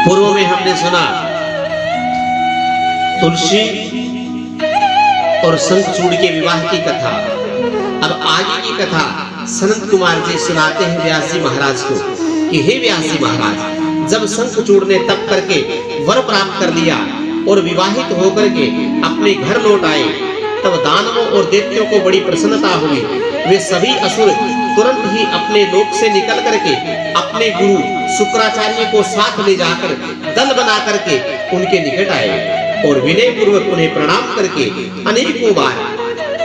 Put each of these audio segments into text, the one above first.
पूर्व में हमने सुना तुलसी और शंखचूड़ के विवाह की कथा। अब आगे की कथा सनत कुमार जी सुनाते हैं व्यास जी महाराज को कि हे व्यास जी महाराज, जब शंखचूड़ ने तप करके वर प्राप्त कर लिया और विवाहित होकर के अपने घर लौट आए, तब दानवों और दैत्यों को बड़ी प्रसन्नता हुई। वे सभी असुर तुरंत ही अपने लोक से निकल करके अपने गुरु शुक्राचार्य को साथ ले जाकर दल बना करके उनके निकट आए और विनय पूर्वक उन्हें प्रणाम करके अनेकों बार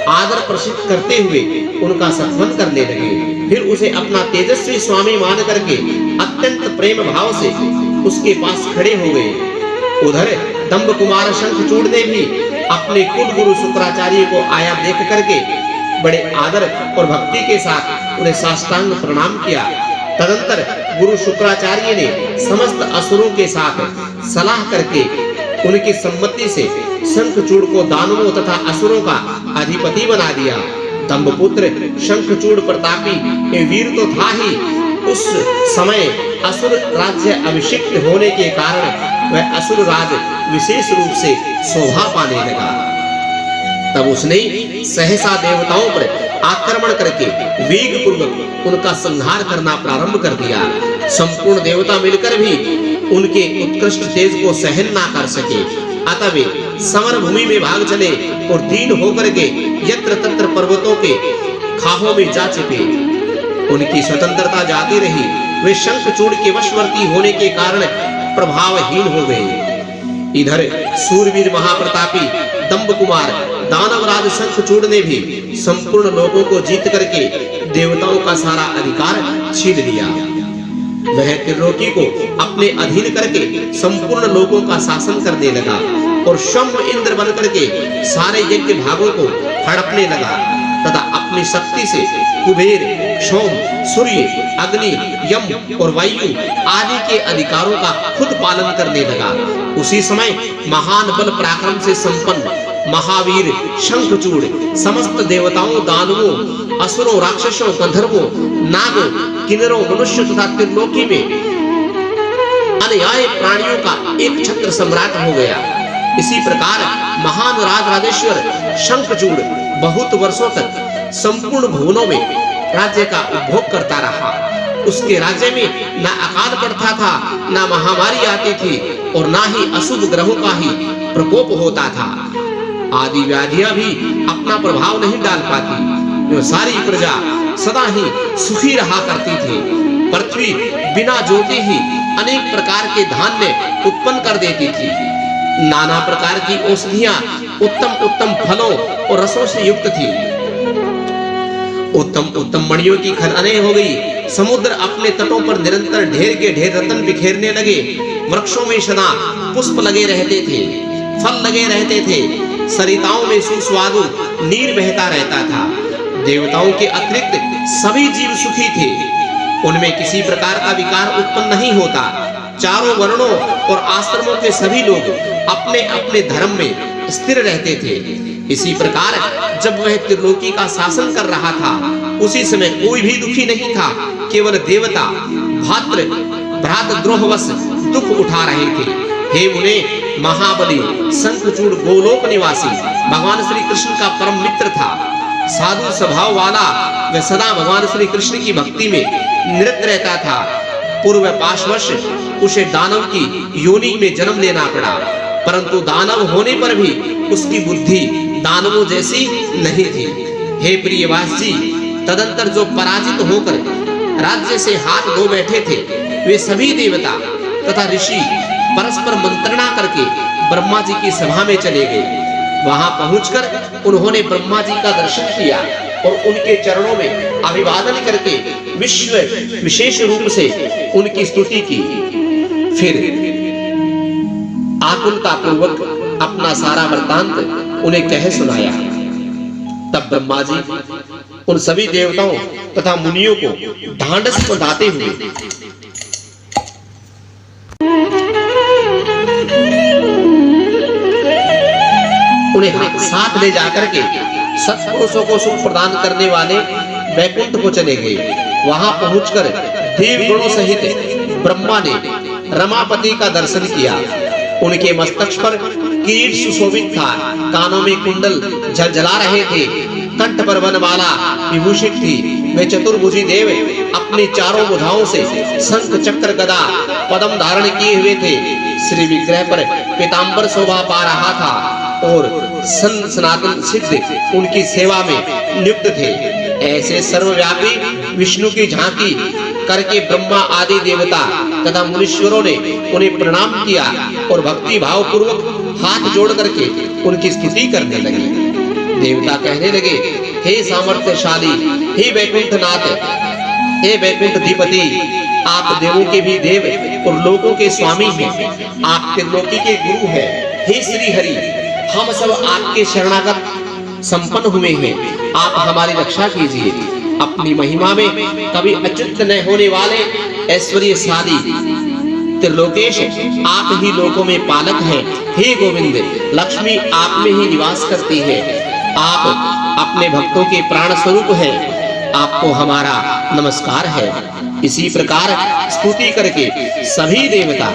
आदर प्रसिद्ध करते हुए उनका सत्वन करने लगे। फिर उसे अपना तेजस्वी स्वामी मान करके अत्यंत प्रेम भाव से उसके पास खड़े हो गए। उधर दंभ कुमार शंखचूड़ ने भी अपने कुल गुरु शुक्राचार्य को आया देख करके बड़े आदर और भक्ति के साथ उन्हें साष्टांग प्रणाम किया। तदंतर गुरु शुक्राचार्य ने समस्त असुरों के साथ सलाह करके उनकी सम्मति से शंखचूड़ को दानवों तथा असुरों का अधिपति बना दिया। दंभपुत्र शंखचूड़ प्रतापी वीर तो था ही, उस समय असुर राज्य अभिषिक्त होने के कारण वह असुर राज विशेष रूप से शोभा पाने लगा। तब उसने सहसा देवताओं पर आक्रमण करके वेग पूर्वक उनका संहार करना प्रारंभ कर दिया। संपूर्ण देवता मिलकर भी उनके उत्कृष्ट तेज को सहन ना कर सके, अतः वे समर भूमि में भाग चले और दीन होकर के यत्र तत्र पर्वतों के खाहों में जा छिपे। उनकी स्वतंत्रता जाती रही, वे शंखचूड़ के वशवर्ती होने के कारण प्रभावहीन हो गए। इधर सूरवीर महाप्रतापी दंभ कुमार दानवराज शंखचूड़ ने भी संपूर्ण लोगों को जीत करके देवताओं का सारा अधिकार छीन लिया। वह त्रिलोकी को अपने अधीन करके संपूर्ण लोगों का शासन करने लगा और शंभ इंद्र बन करके सारे यज्ञ भागों को हड़पने लगा तथा अपनी शक्ति से कुबेर, सोम, सूर्य, अग्नि, यम और वायु आदि के अधिकारों का खुद पालन करने लगा। उसी समय महान बल पराक्रम से संपन्न महावीर शंखचूड़ समस्त देवताओं, दानवों, असुरों, राक्षसों, गंधर्वों, नागों, किन्नरों, मनुष्य तथा त्रिलोकी में अन्याय प्राणियों का एक छत्र सम्राट हो गया। इसी प्रकार महान राज राजेश्वर शंखचूड़ बहुत वर्षों तक संपूर्ण भुवनों में राज्य का उपभोग करता रहा। उसके राज्य में न अकाल पड़ता था, न महामारी आती थी और न ही अशुभ ग्रहों का ही प्रकोप होता था। आदि व्याधियां भी अपना प्रभाव नहीं डाल पाती। सारी प्रजा सदा ही सुखी रहा करती थी। पृथ्वी बिना जोते ही अनेक प्रकार के धान्य उत्पन्न कर देती थी। नाना प्रकार की औषधियां उत्तम उत्तम फलों और रसों से युक्त थी। उत्तम उत्तम मणियों की खदानें हो गई। समुद्र अपने तटों पर निरंतर ढेर के ढेर रत्न बिखेरने लगे। वृक्षों में सदा पुष्प लगे रहते थे, फल लगे रहते थे। सरिताओं में सुस्वादु नीर बहता रहता था। देवताओं के अतिरिक्त सभी जीव सुखी थे। उनमें किसी प्रकार का विकार उत्पन्न नहीं होता। चारों वर्णों और आश्रमों के सभी लोग अपने अपने धर्म में स्थिर रहते थे। इसी प्रकार जब वह त्रिलोकी का शासन कर रहा था, उसी समय कोई भी दुखी नहीं था। केवल देवता भात्र भ्रातृद्रोहवश दुख उठा रहे थे। हे मुने, महाबली शंखचूड़ गोलोक निवासी भगवान श्री कृष्ण का परम मित्र था। साधु स्वभाव वाला वह सदा भगवान श्री कृष्ण की भक्ति में निरत रहता था। पूर्व पाशवश उसे दानव की योनि में जन्म लेना पड़ा, परंतु दानव होने पर भी उसकी बुद्धि दानवों जैसी नहीं थी। हे प्रिय व्यास जी, तदंतर जो पराजित होकर राज्य से हाथ धो बैठे थे, वे सभी देवता तथा ऋषि परस्पर मंत्रणा करके ब्रह्मा जी की सभा में चले गए। वहां पहुंचकर उन्होंने ब्रह्मा जी का दर्शन किया और उनके चरणों में अभिवादन करके विशेष रूप से उनकी स्तुति की। फिर आकुलता पूर्वक अपना सारा वृत्तांत उन्हें कह सुनाया। तब ब्रह्मा जी उन सभी देवताओं तथा मुनियों को ढांढस बंधाते हुए उन्हें साथ ले जाकर के सत्पुरुषों को सुख प्रदान करने वाले वैकुंठ को चले गए। वहां पहुंचकर देवगणों सहित ब्रह्मा ने रमापति का दर्शन किया। उनके मस्तक पर किरीट सुशोभित था, कानों में कुंडल झलझला रहे थे, कंठ पर वनमाला विभूषित थी। वे चतुर्भुजी देव अपनी चारों भुजाओं से शंख चक्र गदा पद्म धारण किए हुए थे। श्री विग्रह पर पीतांबर शोभा पा रहा था और सनातन सिद्ध उनकी सेवा में नियुक्त थे। ऐसे सर्वव्यापी विष्णु की झांकी करके ब्रह्मा आदि देवता तथा मुनीश्वरों ने उन्हें प्रणाम किया और भक्ति भाव पूर्वक हाथ जोड़ करके उनकी स्तुति करने लगे। देवता कहने लगे, हे सामर्थ्यशाली, हे वैकुंठनाथ, हे वैकुंठधिपति, आप देवों के भी देव और लोगों के स्वामी हैं, आप त्रिलोकी के गुरु हैं। हे श्री हरि, हम सब आपके शरणागत संपन्न हुए हैं, आप हमारी रक्षा कीजिए। अपनी महिमा में कभी अच्युत न होने वाले ऐश्वर्यशाली त्रिलोकेश, आप ही लोकों में पालक हैं। हे गोविंद, लक्ष्मी आप में ही निवास करती है, आप अपने भक्तों के प्राण स्वरूप हैं, आपको हमारा नमस्कार है। इसी प्रकार स्तुति करके सभी देवता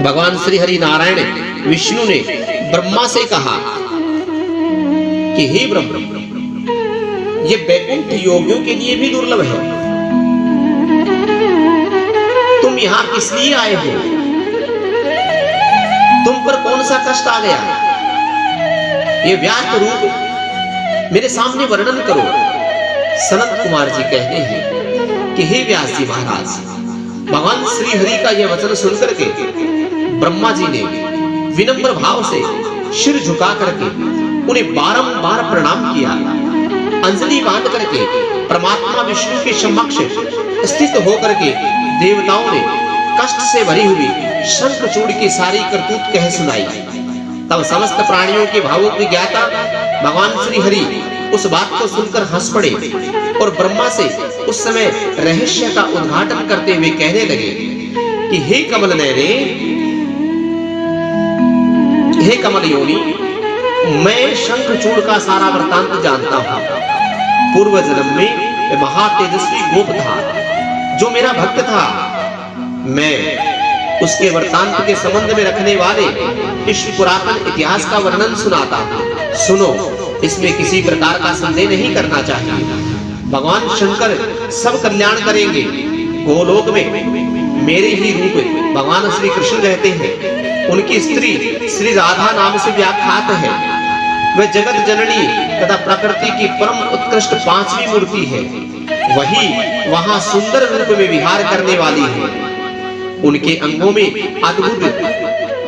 भगवान श्री हरि नारायण विष्णु ने ब्रह्मा से कहा कि हे ब्रह्म, ये वैकुंठ योगियों के लिए भी दुर्लभ है, तुम यहाँ किस लिए आए हो? तुम पर कौन सा कष्ट आ गया? ये व्यास रूप मेरे सामने वर्णन करो। सनत कुमार जी कहते हैं कि हे व्यास जी महाराज, भगवान श्री हरि का यह वचन सुनकर के ब्रह्मा जी ने विनम्र भाव से सिर झुका करके उन्हें बारंबार प्रणाम किया। अंजलि बांध करके परमात्मा विष्णु के समक्ष स्थित होकर के देवताओं ने कष्ट से भरी हुई शंखचूड़ की सारी करतूत कह सुनाई। तब समस्त प्राणियों के भावों की ज्ञाता भगवान श्री हरि उस बात को सुनकर हंस पड़े और ब्रह्मा से उस समय रहस्य का उद्घाटन करते हुए कहने लगे कि हे कमल नयने, हे कमल योनि, मैं शंखचूड़ का सारा वृतांत जानता हूं। पूर्व जन्म में महातेजस्वी गोप था जो मेरा भक्त था। मैं उसके वृतांत के संबंध में रखने वाले इस पुरातन इतिहास का वर्णन सुनाता हूं। सुनो, इसमें किसी प्रकार का संदेह नहीं करना चाहिए। भगवान शंकर सब कल्याण करेंगे। गोलोक में मेरे ही रूप भगवान श्री कृष्ण रहते हैं। उनकी स्त्री श्री राधा नाम से व्याख्यात है। वह जगत जननी तथा प्रकृति की परम उत्कृष्ट पांचवी मूर्ति है। वही वहां सुंदर रूप में विहार करने वाली है। उनके अंगों में अद्भुत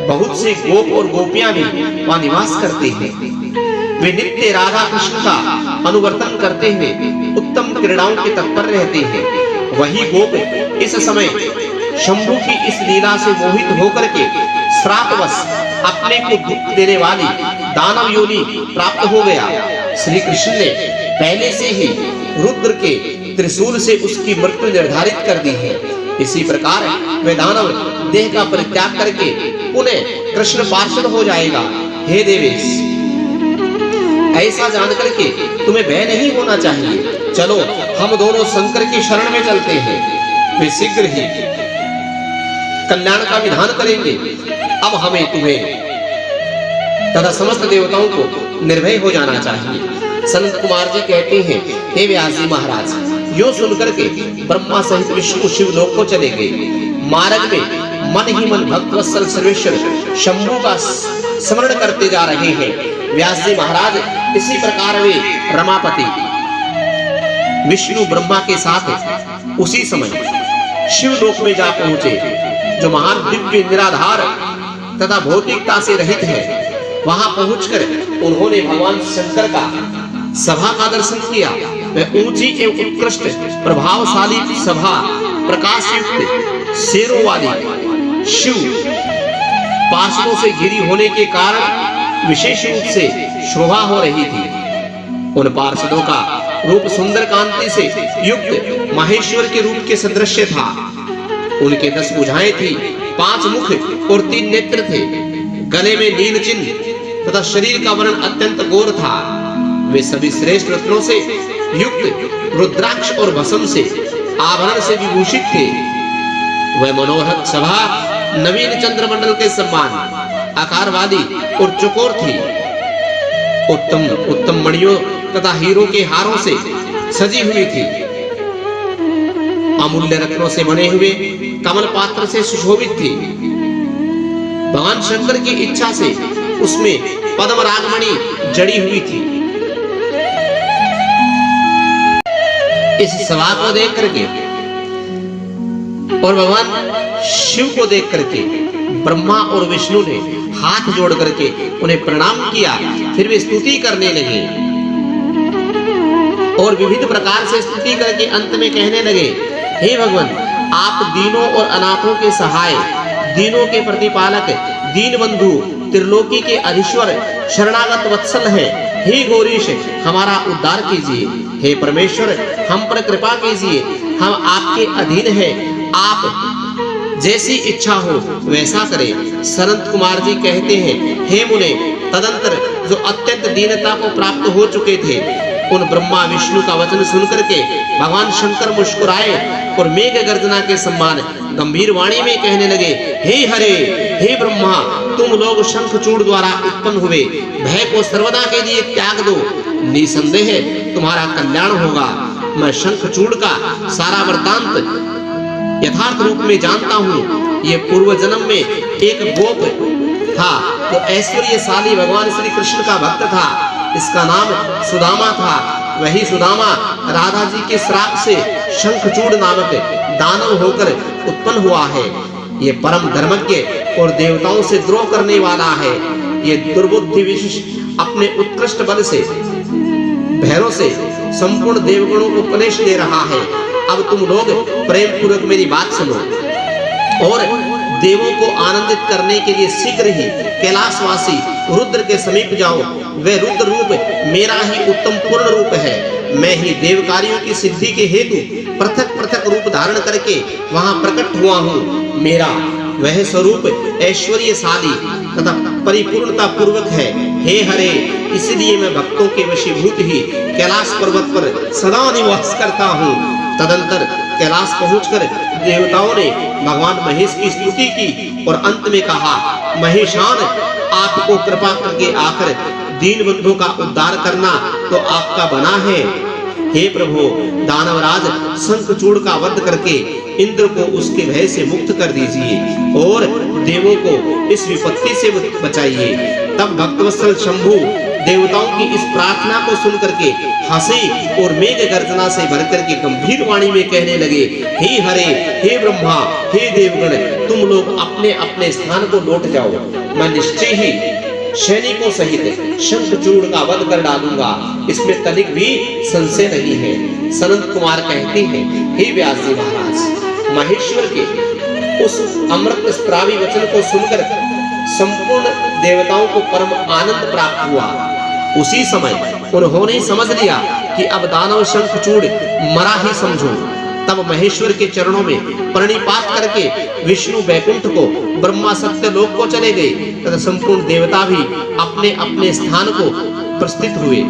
बहुत से गोप और गोपियां भी वहां निवास करते हैं। वे नित्य राधा कृष्ण का अनुवर्तन करते हुए उत्तम क्रीड़ाओं के तत्पर रहते हैं। वही गोप इस समय शंभु की इस लीला से मोहित होकर के श्रापवश अपने को दुख देने वाली दानव योनि प्राप्त हो गया। श्री कृष्ण ने पहले से ही रुद्र के त्रिशूल से उसकी मृत्यु निर्धारित कर दी है। इसी प्रकार वह दानव देह का परित्याग करके पुनः कृष्ण पार्षद हो जाएगा। हे देवेश, ऐसा जानकर के तुम्हें भय नहीं होना चाहिए। चलो हम दोनों शंकर की शरण में चलते हैं, वे शीघ्र ही कल्याण का विधान करेंगे। अब हमें तुम्हें तथा समस्त देवताओं को निर्भय हो जाना चाहिए। सनत कुमार जी कहते हैं, हे व्यास जी महाराज, यो सुनकर के ब्रह्मा सहित विष्णु शिव लोक को चले गए। मार्ग में मन ही मन भक्त वत्सल सर्वेश्वर शंभु का स्मरण करते जा रहे हैं। व्यास जी महाराज इसी प्रकार वे रमापति विष्णु ब्रह्मा के साथ उसी समय शिवलोक में जा पहुंचे, जो महान दिव्य निराधार तथा भौतिकता से रहित है। वहां पहुंचकर उन्होंने भगवान शंकर का सभा का दर्शन किया। वह ऊंची एवं उत्कृष्ट प्रभावशाली सभा प्रकाश युक्त शेरों वाली शिव पार्षदों से घिरी होने के कारण विशेष रूप से शोभा हो रही थी। उन पार्षदों का रूप सुंदर कांति से युक्त महेश्वर के रूप के सदृश था। उनके 10 भुजाएं थी, 5 मुख और 3 नेत्र थे। गले में नील चिन्ह तथा शरीर का वर्ण अत्यंत गोर था। वे सभी श्रेष्ठ रत्नों से युक्त रुद्राक्ष और भस्म से आभरण से विभूषित थे। वह मनोहर सभा नवीन चंद्रमंडल के समान आकार वाली और चौकोर थी। उत्तम उत्तम मणियों तथा हीरों के हारों से सजी हुई थी। अमूल्य रत्नों से बने हुए कमल पात्र से सुशोभित थी। भगवान शंकर की इच्छा से उसमें पद्म रागमणि जड़ी हुई थी। इस सभा को देख करके और भगवान शिव को देख करके ब्रह्मा और विष्णु ने हाथ जोड़ करके उन्हें प्रणाम किया। फिर वे स्तुति करने लगे और विविध प्रकार से स्तुति करके अंत में कहने लगे, हे भगवान, आप दीनों और अनाथों के सहाय, दीनों के प्रतिपालक, दीन बंधु, त्रिलोकी के अधीश्वर, शरणागत वत्सल है। हे गौरीश, हमारा उद्धार कीजिए। हे परमेश्वर, हम पर कृपा कीजिए। हम आपके अधीन हैं। आप जैसी इच्छा हो वैसा करें। सनत कुमार जी कहते हैं, हे मुने, तदंतर जो अत्यंत दीनता को प्राप्त हो चुके थे, उन ब्रह्मा विष्णु का वचन सुनकर के भगवान शंकर मुस्कुराए और मेघ गर्जना के समान गंभीर वाणी में कहने लगे, हे हरे, हे ब्रह्मा, तुम लोग शंखचूड़ द्वारा उत्पन्न हुए, भय को सर्वदा के लिए त्याग दो। निसंदेह तुम्हारा कल्याण होगा। मैं शंखचूड़ का सारा वृत्तांत यथार्थ रूप में जानता हूँ। ये पूर्व जन्म में एक गोप था तो ऐश्वर्यशाली भगवान श्री कृष्ण का भक्त था। इसका नाम सुदामा था। वही सुदामा राधा जी के श्राप से शंखचूड़ नामक दानव होकर उत्पन्न हुआ है। ये परम धर्मज्ञ और देवताओं से द्रोह करने वाला है। ये दुर्बुद्धि विशिष्ट अपने उत्कृष्ट बल से भैरव से संपूर्ण देवगणों को क्लेश दे रहा है। अब तुम लोग प्रेम पूर्वक मेरी बात सुनो और देवों को आनंदित करने के लिए शीघ्र ही कैलाशवासी रुद्र के समीप जाओ। वह रुद्र रूप मेरा ही उत्तम पूर्ण रूप है। मैं ही देव कार्यों की सिद्धि के हेतु पृथक पृथक रूप धारण करके वहां प्रकट हुआ हूँ। मेरा वह स्वरूप ऐश्वर्यशाली तथा परिपूर्णता पूर्वक है। हे हरे, इसलिए मैं भक्तों के वशीभूत ही कैलाश पर्वत पर सदा निवास करता हूँ। तदंतर कैलाश पहुंचकर देवताओं ने भगवान महेश की स्तुति की और अंत में कहा, महेशान, आपको कृपा करके आकर दीन बंधु का उद्धार करना तो आपका बना है। हे प्रभु, दानवराज शंखचूड़ का वध करके इंद्र को उसके भय से मुक्त कर दीजिए और देवों को इस विपत्ति से बचाइए। तब भक्तवत्सल शंभु देवताओं की इस प्रार्थना को सुनकर के हंसी और मेघ गर्जना से भरकर के गंभीर वाणी में कहने लगे, हे हरे, हे ब्रह्मा, हे देवगण, तुम लोग अपने अपने स्थान को लौट जाओ। मैं निश्चय ही सैनिकों सहित शंखचूड़ का वध कर डालूंगा। इसमें तनिक भी संशय नहीं है। सनत कुमार कहते हैं, हे व्यास जी महाराज, महेश्वर के उस अमृत स्त्रावी वचन को सुनकर संपूर्ण देवताओं को परम आनंद प्राप्त हुआ। उसी समय उन्होंने समझ लिया कि अब दानव शंखचूड़ मरा ही समझो। तब महेश्वर के चरणों में प्रणिपात करके विष्णु बैकुंठ को, ब्रह्मा सत्यलोक को चले गए तथा संपूर्ण देवता भी अपने अपने स्थान को प्रस्थित हुए।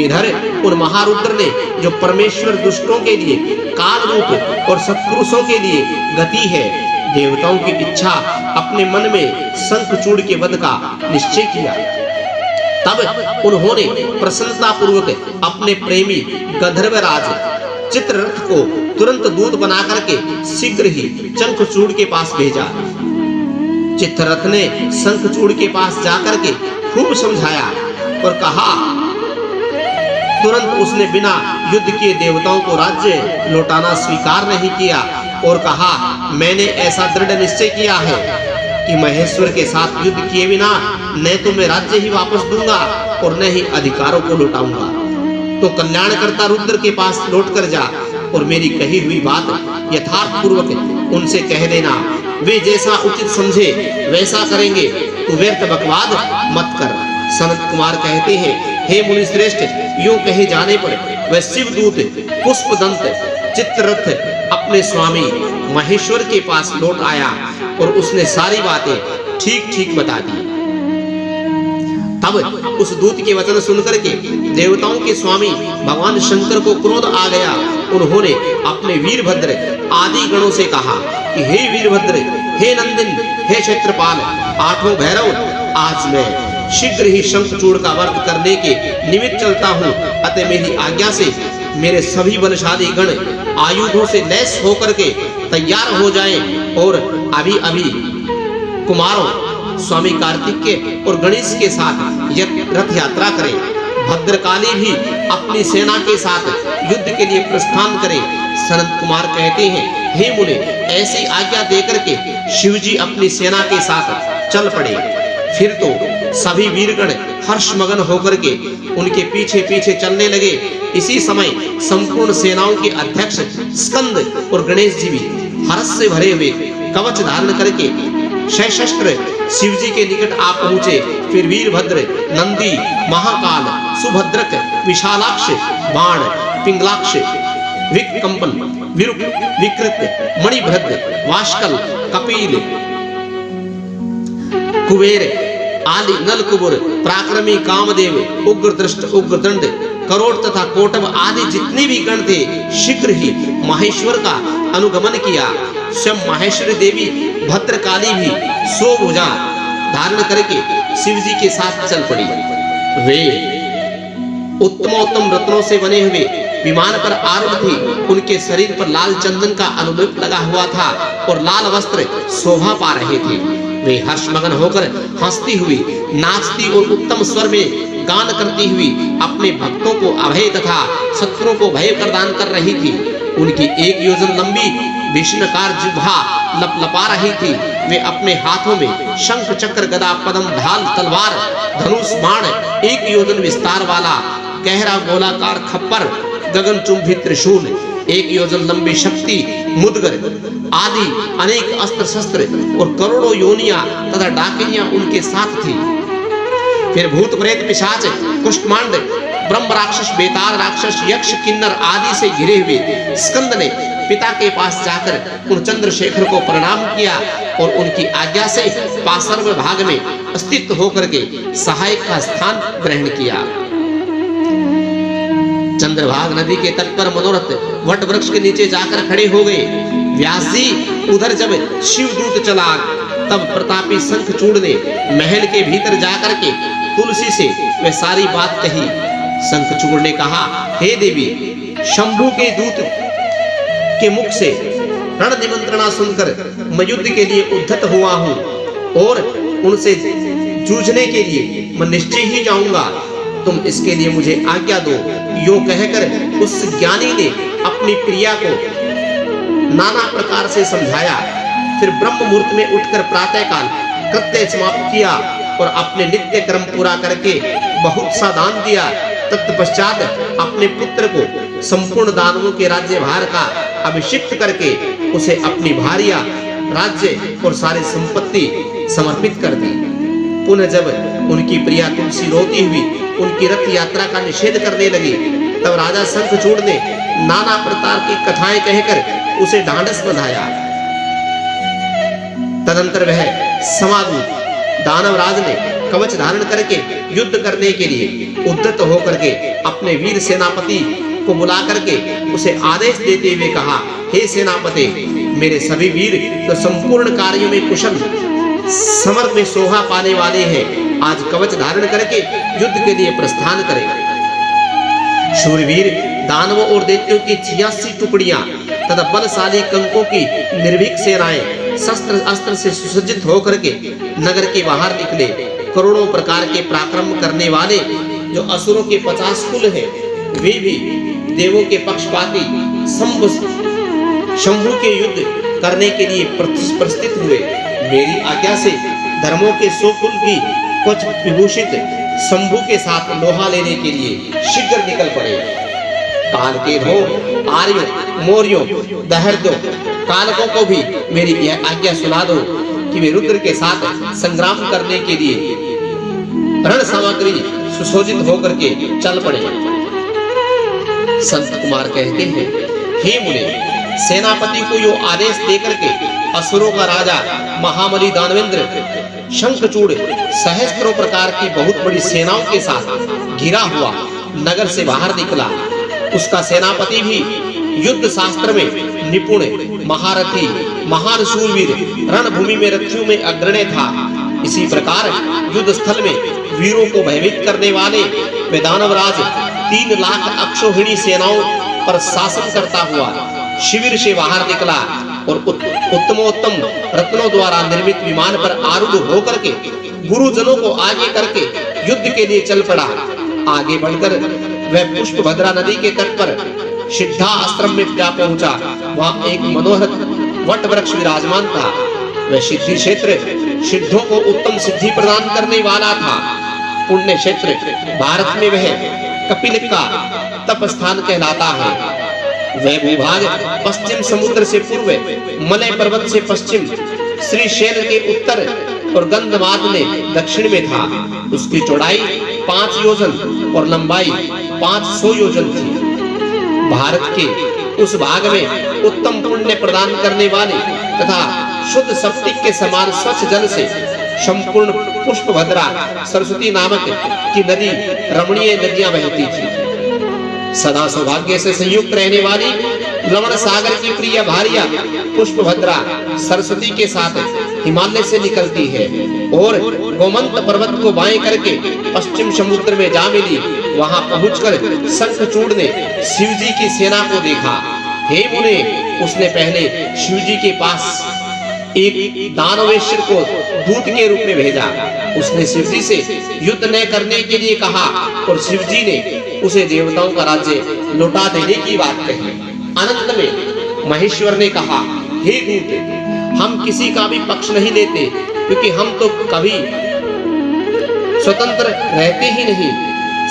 इधर उन महारुद्र ने, जो परमेश्वर दुष्टों के लिए काल रूप और सत्पुरुषों के लिए गति है, देवताओं की इच्छा अपने मन में शंखचूड़ के वध का निश्चय किया। तब उन्होंने प्रसन्नता पूर्वक अपने प्रेमी गंधर्वराज चित्ररथ को तुरंत दूत बना करके शीघ्र ही शंखचूड़ के पास भेजा। चित्ररथ ने शंखचूड़ के पास जाकर के खूब समझाया और कहा, तुरंत उसने बिना युद्ध किए देवताओं को राज्य लौटाना स्वीकार नहीं किया और कहा, मैंने ऐसा दृढ़ निश्चय किया है कि महेश्वर के साथ युद्ध किए बिना न तो मैं राज्य ही वापस दूंगा और न ही अधिकारों को लौटाऊंगा। तो कल्याणकर्ता रुद्र के पास लौट कर जा और मेरी कही हुई बात यथार्थ पूर्वक उनसे कह देना। वे जैसा उचित समझे वैसा करेंगे। तू व्यर्थ बकवाद मत कर। सनत कुमार कहते हैं, हे मुनि श्रेष्ठ, यूं कहे जाने पर वह शिवदूत पुष्पदंत चित्ररथ अपने स्वामी महेश्वर के पास लौट आया और उसने सारी बातें ठीक ठीक बता दी। तब उस दूत के वचन सुनकर के देवताओं के स्वामी भगवान शंकर को क्रोध आ गया उन्होंने अपने वीरभद्र आदि गणों से कहा कि हे वीरभद्र, हे नंदन, हे क्षेत्रपाल, आठों भैरव, आज मैं शीघ्र ही शंखचूड़ का वध करने के निमित्त चलता हूँ। अतः मेरी आज्ञा से मेरे सभी बलशाली गण आयुधों से लैस होकर के तैयार हो जाएं और अभी अभी कुमारों स्वामी कार्तिकेय और गणेश के साथ रथ यात्रा करें। भद्रकाली भी अपनी सेना के साथ युद्ध के लिए प्रस्थान करें। सनत कुमार कहते हैं, हे मुने, ऐसी आज्ञा देकर के शिवजी अपनी सेना के साथ चल पड़े। फिर तो सभी वीरगण हर्षमगन होकर के उनके पीछे पीछे चलने लगे। इसी समय संपूर्ण सेनाओं के अध्यक्ष स्कंद और गणेश जी भी हर्ष से भरे हुए कवच धारण करके शस्त्र शिवजी के निकट आ पहुंचे। फिर वीरभद्र, नंदी, महाकाल, सुभद्रक, विशालाक्ष, बाण, पिंगलाक्ष, विकंपन, विकृत, मणिभद्र, वाष्कल, कपिल, कुबेर आदि नलकुबुर, पराक्रमी कामदेव, उग्रदृष्ट, उग्रदंड, करोड़ तथा कोटव आदि जितने भी गण थे शीघ्र ही महेश्वर का अनुगमन किया। स्वयं माहेश्वरी देवी भद्रकाली भी 100 भुजा धारण करके शिवजी के साथ चल पड़ी। वे उत्तमोत्तम रत्नों से बने हुए विमान पर आरूढ़ थी। उनके शरीर पर लाल चंदन का अनुलेप लगा हुआ था और लाल वस्त्र शोभा पा रहे थे। वे हर्षमगन होकर हंसती हुई, नाचती और उत्तम स्वर में गान करती हुई अपने भक्तों को अभय तथा शत्रुओं को भय प्रदान कर रही थी। उनकी 1 योजन लंबी भीषणकार जिह्वा लपलपा रही थी। वे अपने हाथों में शंख, चक्र, गदा, पद्म, ढाल, तलवार, धनुष, बाण, 1 योजन विस्तार वाला गहरा गोलाकार खप्पर, गगनचुंबी त्रिशूल, 1 योजन लंबी शक्ति, मुदगर आदि अनेक अस्त्र शस्त्र और करोड़ों योनियां तथा डाकिनियां उनके साथ थी। फिर भूत, प्रेत, पिशाच, कुष्ठमांड, ब्रह्म राक्षस, बेताल राक्षस, यक्ष, किन्नर आदि से घिरे हुए स्कंद ने पिता के पास जाकर उन चंद्रशेखर को प्रणाम किया और उनकी आज्ञा से पार्श्व भाग में स्थित होकर के सहायक का स्थान ग्रहण किया। चंद्रभाग नदी के तट पर मनोरथ वट वृक्ष के नीचे जाकर खड़े हो गए। व्यास जी उधर जब शिवदूत चला तब प्रतापी शंखचूड़ ने महल के भीतर जाकर के तुलसी से वह सारी बात कही। शंखचूड़ ने कहा, हे देवी, शंभु के दूत के मुख से रण निमंत्रणा सुनकर मैं युद्ध के लिए उद्धत हुआ हूँ और उनसे जूझने के लिए मैं निश्चय ही जाऊंगा। तुम इसके लिए मुझे आज्ञा दो। यो कहकर उस ज्ञानी ने अपनी प्रिया को नाना प्रकार से समझाया। फिर ब्रह्म मुहूर्त में उठकर प्रातःकाल कृत्य समाप्त किया और अपने नित्य कर्म पूरा करके बहुत सा दान दिया। तत्पश्चात अपने पुत्र को संपूर्ण दानवों के राज्यभार का अभिषिक्त करके उसे अपनी भार्या, राज्य और सारी संपत्ति समर्पित कर दी। पुनः जब उनकी प्रिया तुलसी रोती हुई उनकी रथ यात्रा का निषेध करने लगी तब राजा शंखचूड़ ने नाना प्रकार की कथाएं कहकर उसे ढांढस बंधाया। तदंतर वह समादूत दानवराज ने कवच धारण करके युद्ध करने के लिए उद्यत होकर के अपने वीर सेनापति को बुला करके उसे आदेश देते हुए कहा, हे सेनापति, मेरे सभी वीर तो संपूर्ण कार्यों में कुशल समर में शोभा पाने वाले हैं, आज कवच धारण करके युद्ध के लिए प्रस्थान करें। शूरवीर दानवों और दैत्यों की 86 टुकड़ियां तथा बलशाली कंकों की निर्भीक सेनाएं शस्त्र अस्त्र से सुसज्जित होकर के नगर के बाहर निकले। करोड़ों प्रकार के पराक्रम करने वाले जो असुरों के 50 कुल हैं, वे भी देवों के पक्षपाती शंभु के युद्ध करने के लिए प्रस्थित हुए। मेरी आज्ञा से धर्मों के 100 कुल की कुछ विभूषित शंभु के साथ लोहा लेने के लिए शीघ्र निकल पड़े। काल के हो आर्यों, मौर्यों, दहर्दों, कालकों को भी मेरी यह आज्ञा सुना दो कि वे रुद्र के साथ संग्राम करने के लिए रण सामग्री सुसज्जित होकर के चल पड़े। संत कुमार कहते हैं, हे मुने, सेनापति को यो आदेश देकर के असुरों का राजा महाबली दानवेंद्र शंखचूड़ सहस्त्रों प्रकार की बहुत बड़ी सेनाओं के साथ घिरा हुआ नगर से बाहर निकला। उसका सेनापति भी युद्ध शास्त्र में निपुण, महारथी, महान शूरवीर, रणभूमि में रथियों में अग्रणी था। इसी प्रकार युद्ध स्थल में वीरों को भयभीत करने वाले वे दानवराज 3 लाख अक्षौहिणी सेनाओं पर शासन करता हुआ शिविर से बाहर निकला और उत्तमोत्तम रत्नों द्वारा निर्मित विमान पर आरूढ़ होकर के गुरुजनों को आगे करके युद्ध के लिए चल पड़ा। आगे बढ़कर वह पुष्पभद्रा नदी के तट पर सिद्धा आश्रम में जा पहुंचा। वहां एक मनोहर वट वृक्ष विराजमान था। वह सिद्धि क्षेत्र सिद्धों को उत्तम सिद्धि प्रदान करने वाला था। पुण्य क्षेत्र भारत में वह कपिल का तप स्थान कहलाता है। वह भूभाग पश्चिम समुद्र से पूर्व, मलय पर्वत से पश्चिम, श्रीशैल के उत्तर और गंधमार्ग में दक्षिण में था। उसकी चौड़ाई 5 योजन और लंबाई 500 योजन थी। भारत के उस भाग में उत्तम पुण्य प्रदान करने वाले तथा शुद्ध स्फटिक के समान स्वच्छ जल से संपूर्ण पुष्पभद्रा सरस्वती नामक की नदी रमणीय नदियां बहती थी। सदा सौभाग्य से संयुक्त रहने वाली लवण सागर की प्रिय भार्या पुष्पभद्रा सरस्वती के साथ हिमालय से निकलती है और गोमंत पर्वत को बाएं करके पश्चिम समुद्र में जा मिली। वहां पहुंचकर शंखचूड़ ने शिवजी की सेना को देखा। हे मुने, उसने पहले शिवजी के पास एक दानवेश्वर को दूत के रूप में भेजा। उसने शिवजी से युद्ध न करने के लिए कहा और शिवजी ने उसे देवताओं का राज्य लौटा देने की बात कही। अनंत में महेश्वर ने कहा, हे दूत, हम किसी का भी पक्ष नहीं लेते, क्योंकि हम तो कभी स्वतंत्र रहते ही नहीं,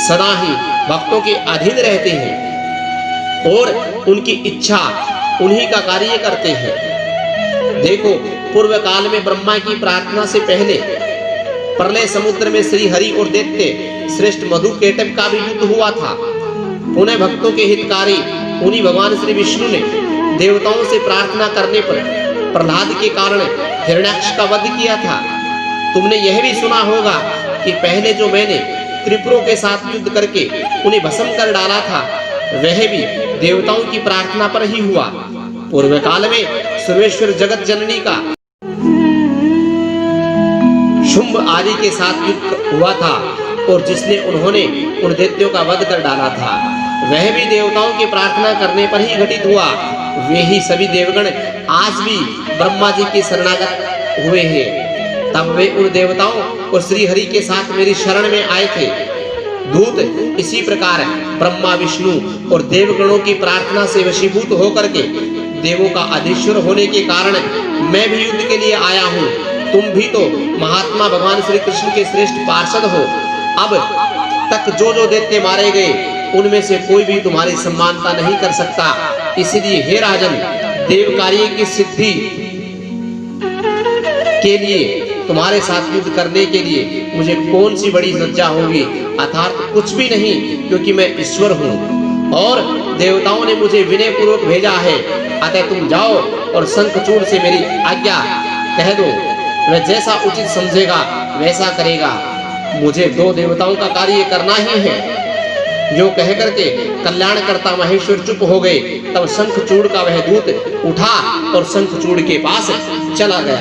सदा ही भक्तों के अधीन रहते हैं और उनकी इच्छा उन्हीं का कार्य करते हैं। देखो, पूर्व काल में ब्रह्मा की प्रार्थना से पहले प्रलय समुद्र में श्री हरि और दैत्य श्रेष्ठ मधुकेटक का भी युद्ध हुआ था। पुनः भक्तों के हितकारी उन्हीं भगवान श्री विष्णु ने देवताओं से प्रार्थना करने पर प्रहलाद के कारण हिरण्याक्ष का वध किया था। तुमने यह भी सुना होगा कि पहले जो मैंने त्रिपुरों के साथ युद्ध करके उन्हें भस्म कर डाला था, वह भी देवताओं की प्रार्थना पर ही हुआ। पूर्व काल में सर्वेश्वर जगत जननी का शुंभ आदि के साथ युद्ध हुआ था और जिसने उन्होंने उन दैत्यों का वध कर डाला था, वह भी देवताओं की प्रार्थना करने पर ही घटित हुआ। वे ही सभी देवगण आज भी ब्रह्मा जी के शरणागत हुए हैं। तब वे उन देवताओं और श्री हरि के साथ मेरी शरण में आए थे। दूत इसी प्रकार ब्रह्मा, विष्णु और देवगणों की प्रार्थना से वशीभूत होकर के देवों का अधीश्वर होने के कारण मैं भी युद्ध के लिए आया हूँ। तुम भी तो महात्मा भगवान श्री कृष्ण के श्रेष्ठ पार्षद हो। अब तक जो जो दैत्य मारे गए, उनमें से कोई भी तुम्हारी सम्मानता नहीं कर सकता। इसलिए हे राजन, देव कार्य की सिद्धि के लिए तुम्हारे साथ युद्ध करने के लिए मुझे कौन सी बड़ी लज्जा होगी? अर्थात कुछ भी नहीं, क्योंकि मैं ईश्वर हूँ और देवताओं ने मुझे विनय पूर्वक भेजा है। अतः तुम जाओ और शंखचूड़ से मेरी आज्ञा कह दो। वह जैसा उचित समझेगा वैसा करेगा। मुझे 2 देवताओं का कार्य करना ही है। जो कह करके कल्याणकर्ता महेश्वर चुप हो गए। तब शंखचूड़ का वह दूत उठा और शंखचूड़ के पास चला गया।